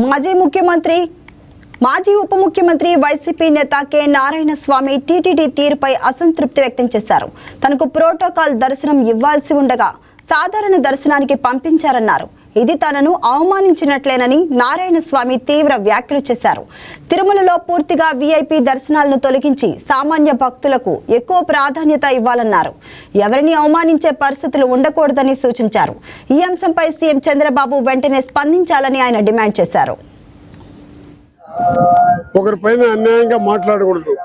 మాజీ ఉప ముఖ్యమంత్రి వైసీపీ నేత కె నారాయణస్వామి టీటీడీ తీరుపై అసంతృప్తి వ్యక్తం చేశారు. తనకు ప్రోటోకాల్ దర్శనం ఇవ్వాల్సి ఉండగా సాధారణ దర్శనానికి పంపించారన్నారు. ఇది తనను అవమానించినట్లేనని నారాయణస్వామి తీవ్ర వ్యాఖ్యలు చేశారు. తిరుమలలో పూర్తిగా వీఐపీ దర్శనాలను తొలగించి సామాన్య భక్తులకు ఎక్కువ ప్రాధాన్యత ఇవ్వాలన్నారు. ఎవరిని అవమానించే పరిస్థితులు ఉండకూడదని సూచించారు. ఈ అంశంపై సీఎం చంద్రబాబు వెంటనే స్పందించాలని ఆయన డిమాండ్ చేశారు. ఒకరిపైన అన్యాయంగా మాట్లాడకూడదు.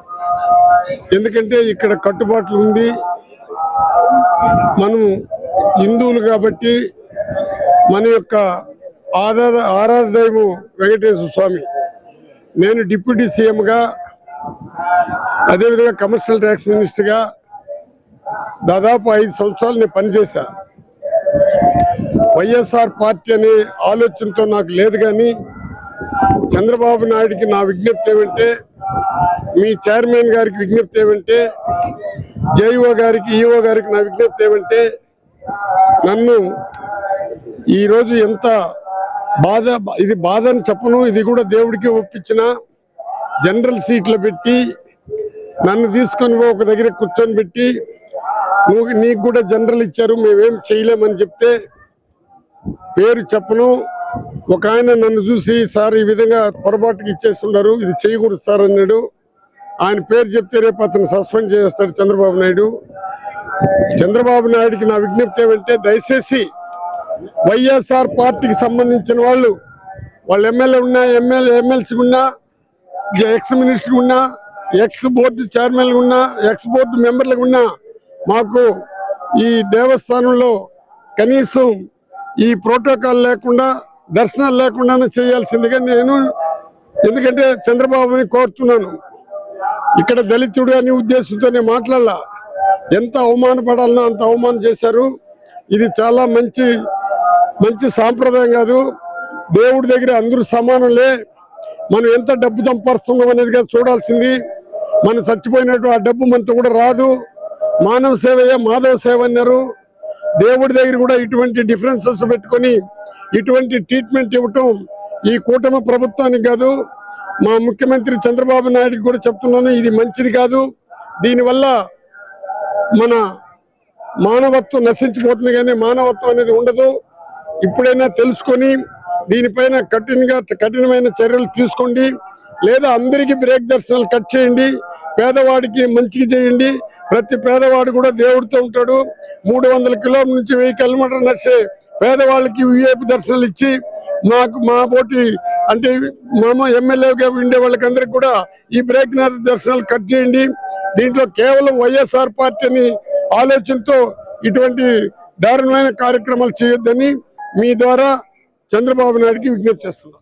ఎందుకంటే ఇక్కడ కట్టుబాట్లు ఉంది. మనం హిందువులు కాబట్టి మన యొక్క ఆరాధ దైవం వెంకటేశ్వర స్వామి. నేను డిప్యూటీ సీఎంగా, అదేవిధంగా కమర్షియల్ ట్యాక్స్ మినిస్టర్గా దాదాపు 5 సంవత్సరాలు నేను పనిచేశా. వైఎస్ఆర్ పార్టీ అనే ఆలోచనతో నాకు లేదు. కానీ చంద్రబాబు నాయుడికి నా విజ్ఞప్తి ఏమంటే, మీ చైర్మన్ గారికి విజ్ఞప్తి ఏమంటే, జేఈఓ గారికి, ఈఓ గారికి నా విజ్ఞప్తి ఏమంటే, నన్ను ఈరోజు ఎంత ఇది బాధ అని చెప్పను. ఇది కూడా దేవుడికి ఒప్పించిన జనరల్ సీట్లు పెట్టి నన్ను తీసుకొని ఒక దగ్గర కూర్చొని పెట్టి, నీకు కూడా జనరల్ ఇచ్చారు, మేమేం చేయలేమని చెప్తే పేరు చెప్పను. ఒక ఆయన నన్ను చూసి, సార్ ఈ విధంగా పొరపాటుకి ఇచ్చేస్తున్నారు, ఇది చేయకూడదు సార్ అన్నాడు. ఆయన పేరు చెప్తే రేపు అతను సస్పెండ్ చేస్తాడు చంద్రబాబు నాయుడు. చంద్రబాబు నాయుడికి నా విజ్ఞప్తి ఏమంటే, దయచేసి వైఎస్ఆర్ పార్టీకి సంబంధించిన వాళ్ళు ఎమ్మెల్యే ఉన్నా, ఎమ్మెల్సీ ఉన్నా, ఎక్స్ మినిస్టర్ ఉన్నా, ఎక్స్ బోర్డు చైర్మన్ ఉన్నా, ఎక్స్ బోర్డు మెంబర్లకు ఉన్నా, మాకు ఈ దేవస్థానంలో కనీసం ఈ ప్రోటోకాల్ లేకుండా, దర్శనాలు లేకుండానే చేయాల్సిందిగా నేను, ఎందుకంటే చంద్రబాబుని కోరుతున్నాను. ఇక్కడ దళితుడు అనే ఉద్దేశంతోనే మాట్లాడాల. ఎంత అవమానపడాలనో అంత అవమానం చేశారు. ఇది చాలా మంచి సాంప్రదాయం కాదు. దేవుడి దగ్గర అందరూ సమానంలే. మనం ఎంత డబ్బు సంపాదిస్తున్నాం అనేది చూడాల్సింది. మనం చచ్చిపోయినట్టు ఆ డబ్బు మనతో కూడా రాదు. మానవ సేవయే మాధవ సేవ అన్నారు. దేవుడి దగ్గర కూడా ఇటువంటి డిఫరెన్సెస్ పెట్టుకొని ఇటువంటి ట్రీట్మెంట్ ఇవ్వటం ఈ కూటమి ప్రభుత్వానికి కాదు, మా ముఖ్యమంత్రి చంద్రబాబు నాయుడికి కూడా చెప్తున్నాను, ఇది మంచిది కాదు. దీనివల్ల మన మానవత్వం నశించిపోతుంది, కానీ మానవత్వం అనేది ఉండదు. ఇప్పుడైనా తెలుసుకొని దీనిపైన కఠినమైన చర్యలు తీసుకోండి. లేదా అందరికీ బ్రేక్ దర్శనాలు కట్ చేయండి. పేదవాడికి మంచిగా చేయండి. ప్రతి పేదవాడు కూడా దేవుడితో ఉంటాడు. 300 కిలోమీటర్ల నుంచి 1000 కిలోమీటర్లు నడిచే పేదవాళ్ళకి వీఐపీ దర్శనాలు ఇచ్చి, మా పోటీ అంటే ఎమ్మెల్యేగా ఉండే వాళ్ళకందరికి కూడా ఈ బ్రేక్ దర్శనాలు కట్ చేయండి. దీంట్లో కేవలం వైఎస్ఆర్ పార్టీని ఆలోచనతో ఇటువంటి దారుణమైన కార్యక్రమాలు చేయొద్దని మీ ద్వారా చంద్రబాబు నాయుడికి విజ్ఞప్తి చేస్తున్నాను.